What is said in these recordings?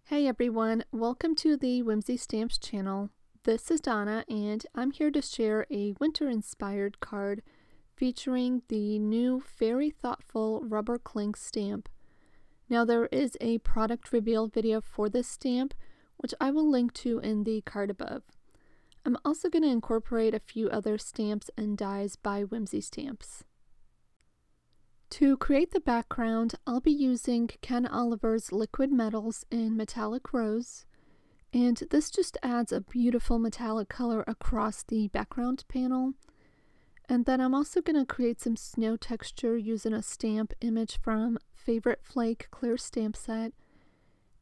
Hey everyone, welcome to the Whimsy Stamps channel. This is Donna and I'm here to share a winter-inspired card featuring the new Very Thoughtful Rubber Cling stamp. Now there is a product reveal video for this stamp, which I will link to in the card above. I'm also going to incorporate a few other stamps and dies by Whimsy Stamps. To create the background, I'll be using Ken Oliver's Liquid Metals in Metallic Rose, and this just adds a beautiful metallic color across the background panel. And then I'm also going to create some snow texture using a stamp image from Favorite Flake clear stamp set,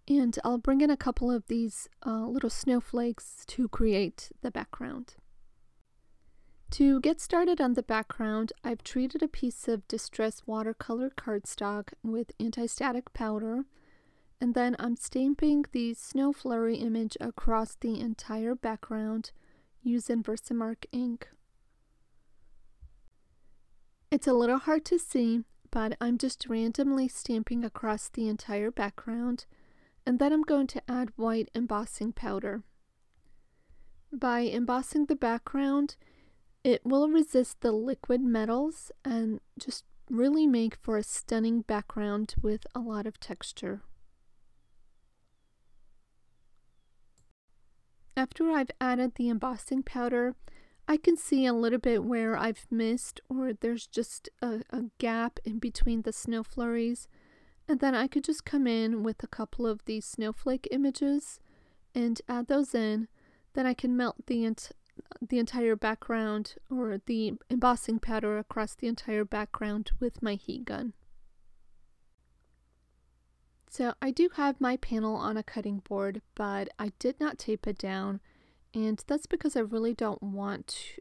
and I'll bring in a couple of these little snowflakes to create the background. To get started on the background, I've treated a piece of distress watercolor cardstock with anti-static powder, and then I'm stamping the snow flurry image across the entire background using Versamark ink. It's a little hard to see, but I'm just randomly stamping across the entire background, and then I'm going to add white embossing powder. By embossing the background, it will resist the liquid metals and just really make for a stunning background with a lot of texture. After I've added the embossing powder, I can see a little bit where I've missed or there's just a gap in between the snow flurries, and then I could just come in with a couple of these snowflake images and add those in. Then I can melt the entire background or the embossing powder across the entire background with my heat gun. So I do have my panel on a cutting board, but I did not tape it down, and that's because I really don't want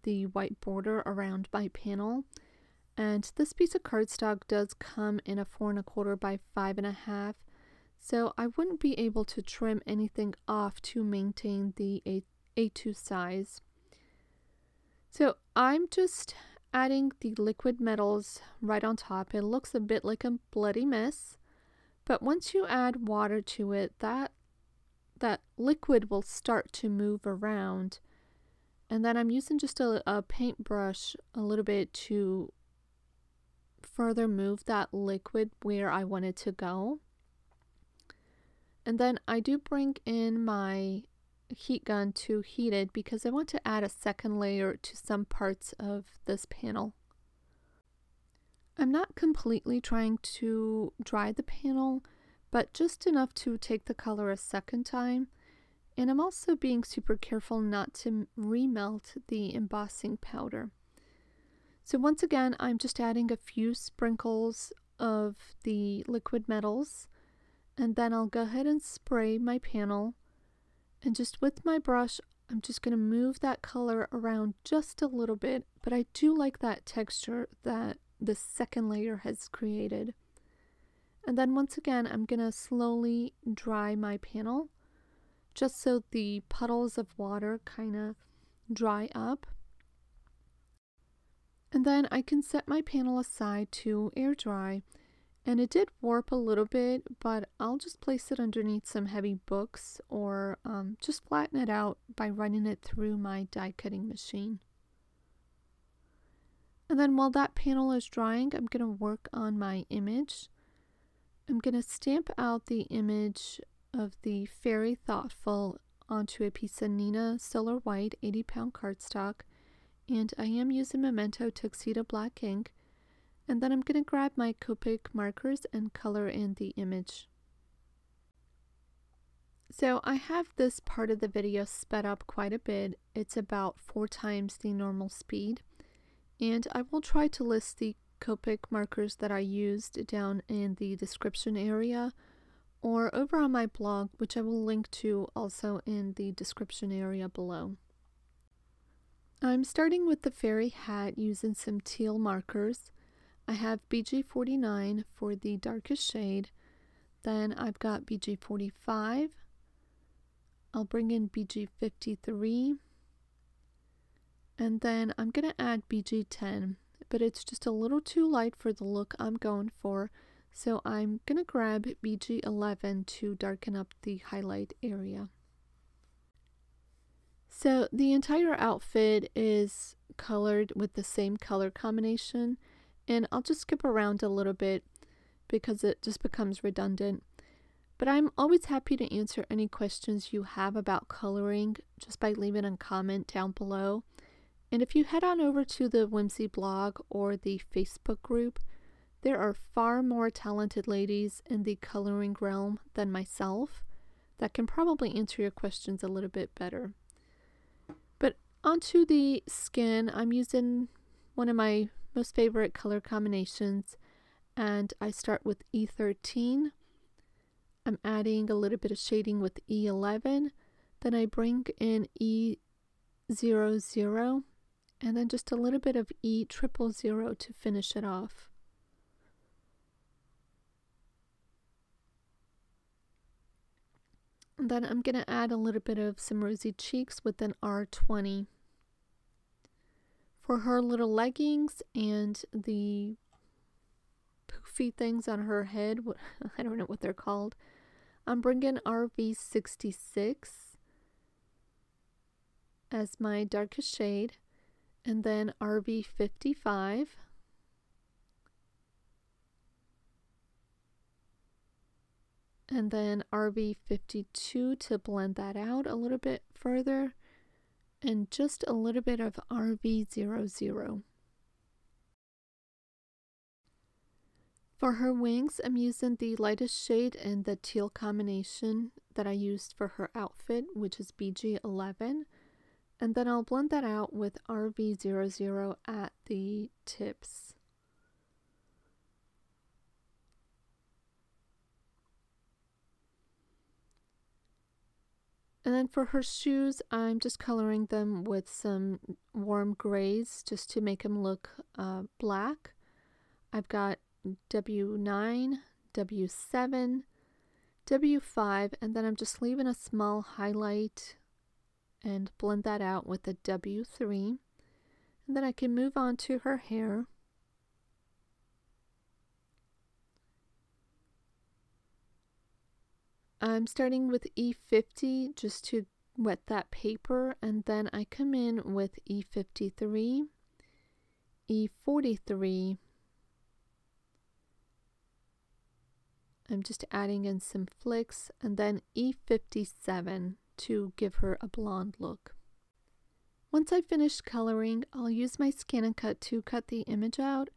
the white border around my panel. And this piece of cardstock does come in a 4 1/4 by 5 1/2, so I wouldn't be able to trim anything off to maintain the A2 size. So I'm just adding the liquid metals right on top. It looks a bit like a bloody mess, but once you add water to it, that liquid will start to move around. And then I'm using just a paintbrush a little bit to further move that liquid where I want it to go. And then I do bring in my heat gun to heat it because I want to add a second layer to some parts of this panel. I'm not completely trying to dry the panel, but just enough to take the color a second time. And I'm also being super careful not to remelt the embossing powder. So once again, I'm just adding a few sprinkles of the liquid metals, and then I'll go ahead and spray my panel. And just with my brush, I'm just going to move that color around just a little bit, but I do like that texture that the second layer has created. And then once again, I'm going to slowly dry my panel, just so the puddles of water kind of dry up. And then I can set my panel aside to air dry. And it did warp a little bit, but I'll just place it underneath some heavy books or just flatten it out by running it through my die cutting machine. And then while that panel is drying, I'm going to work on my image. I'm going to stamp out the image of the Very Thoughtful onto a piece of Neenah Solar White 80-pound cardstock, and I am using Memento Tuxedo Black ink. And then I'm going to grab my Copic markers and color in the image. So I have this part of the video sped up quite a bit. It's about 4 times the normal speed. And I will try to list the Copic markers that I used down in the description area or over on my blog, which I will link to also in the description area below. I'm starting with the fairy hat using some teal markers. I have BG49 for the darkest shade, then I've got BG45, I'll bring in BG53, and then I'm going to add BG10, but it's just a little too light for the look I'm going for, So I'm going to grab BG11 to darken up the highlight area. So the entire outfit is colored with the same color combination, and I'll just skip around a little bit because it just becomes redundant. But I'm always happy to answer any questions you have about coloring just by leaving a comment down below. And if you head on over to the Whimsy blog or the Facebook group, there are far more talented ladies in the coloring realm than myself that can probably answer your questions a little bit better. But onto the skin, I'm using one of my most favorite color combinations, and I start with E13. I'm adding a little bit of shading with E11, then I bring in E00, and then just a little bit of E000 to finish it off. And then I'm going to add a little bit of some rosy cheeks with an R20. For her little leggings and the poofy things on her head, I don't know what they're called, I'm bringing RV66 as my darkest shade, and then RV55. And then RV52 to blend that out a little bit further, and just a little bit of RV00. For her wings, I'm using the lightest shade in the teal combination that I used for her outfit, which is BG11. And then I'll blend that out with RV00 at the tips. And then for her shoes, I'm just coloring them with some warm grays just to make them look black. I've got W9, W7, W5, and then I'm just leaving a small highlight and blend that out with a W3. And then I can move on to her hair. I'm starting with E50 just to wet that paper, and then I come in with E53, E43. I'm just adding in some flicks, and then E57 to give her a blonde look. Once I've finished coloring, I'll use my Scan and Cut to cut the image out,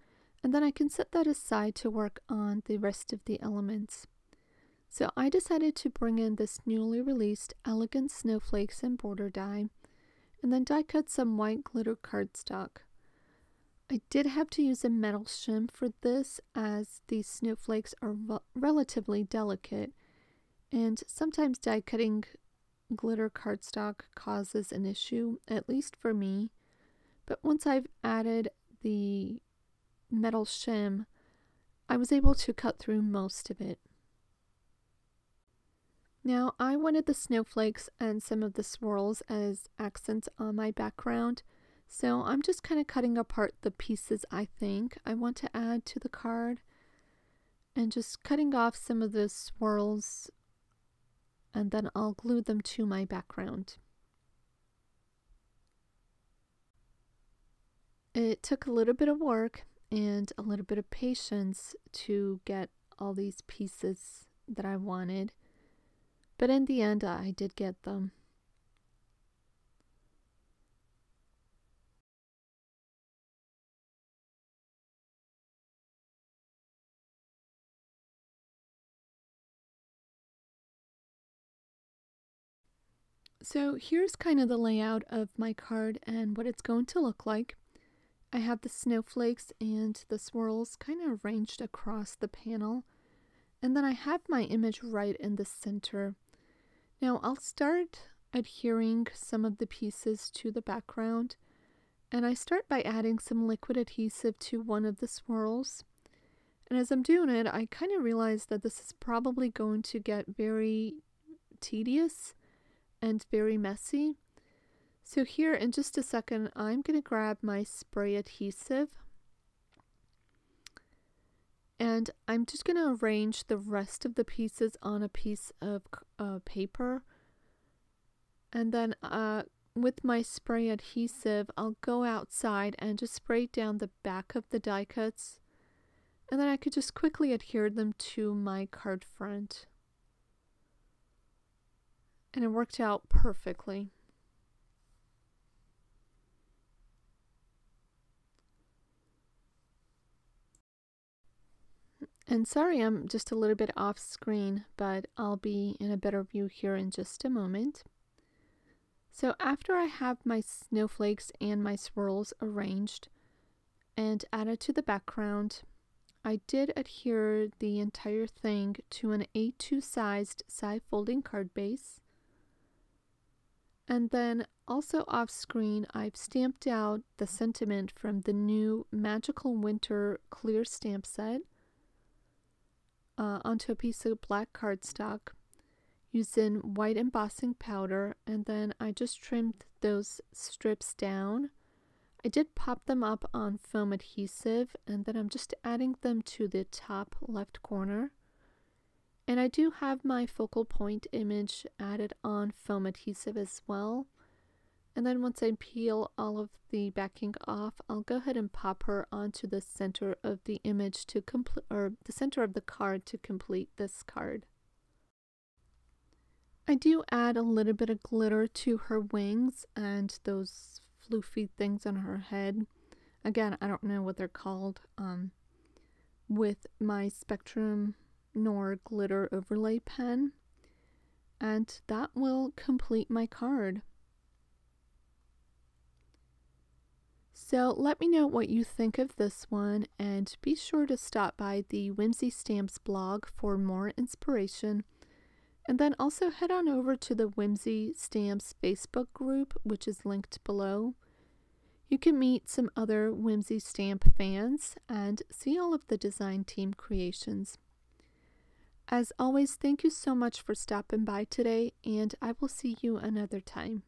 and then I can set that aside to work on the rest of the elements. So I decided to bring in this newly released Elegant Snowflakes and border die, and then die cut some white glitter cardstock. I did have to use a metal shim for this, as these snowflakes are relatively delicate, and sometimes die cutting glitter cardstock causes an issue, at least for me. But once I've added the metal shim, I was able to cut through most of it. Now, I wanted the snowflakes and some of the swirls as accents on my background, so I'm just kind of cutting apart the pieces I think I want to add to the card, and just cutting off some of the swirls, and then I'll glue them to my background. It took a little bit of work and a little bit of patience to get all these pieces that I wanted. But in the end, I did get them. So here's kind of the layout of my card and what it's going to look like. I have the snowflakes and the swirls kind of arranged across the panel. And then I have my image right in the center. Now I'll start adhering some of the pieces to the background, and I start by adding some liquid adhesive to one of the swirls. And as I'm doing it, I kind of realize that this is probably going to get very tedious and very messy. So here in just a second, I'm going to grab my spray adhesive, And I'm just going to arrange the rest of the pieces on a piece of paper. And then with my spray adhesive, I'll go outside and just spray down the back of the die cuts. And then I could just quickly adhere them to my card front. And it worked out perfectly. And sorry, I'm just a little bit off screen, but I'll be in a better view here in just a moment. So after I have my snowflakes and my swirls arranged and added to the background, I did adhere the entire thing to an A2 sized side folding card base. And then also off screen, I've stamped out the sentiment from the new Magical Winter clear stamp set onto a piece of black cardstock using white embossing powder, and then I just trimmed those strips down. I did pop them up on foam adhesive, and then I'm just adding them to the top left corner. And I do have my focal point image added on foam adhesive as well. And then once I peel all of the backing off, I'll go ahead and pop her onto the center of the image to complete, or the center of the card to complete this card. I do add a little bit of glitter to her wings and those floofy things on her head. Again, I don't know what they're called, with my Spectrum Nor glitter overlay pen. And that will complete my card. So let me know what you think of this one, and be sure to stop by the Whimsy Stamps blog for more inspiration. And then also head on over to the Whimsy Stamps Facebook group, which is linked below. You can meet some other Whimsy Stamp fans and see all of the design team creations. As always, thank you so much for stopping by today, and I will see you another time.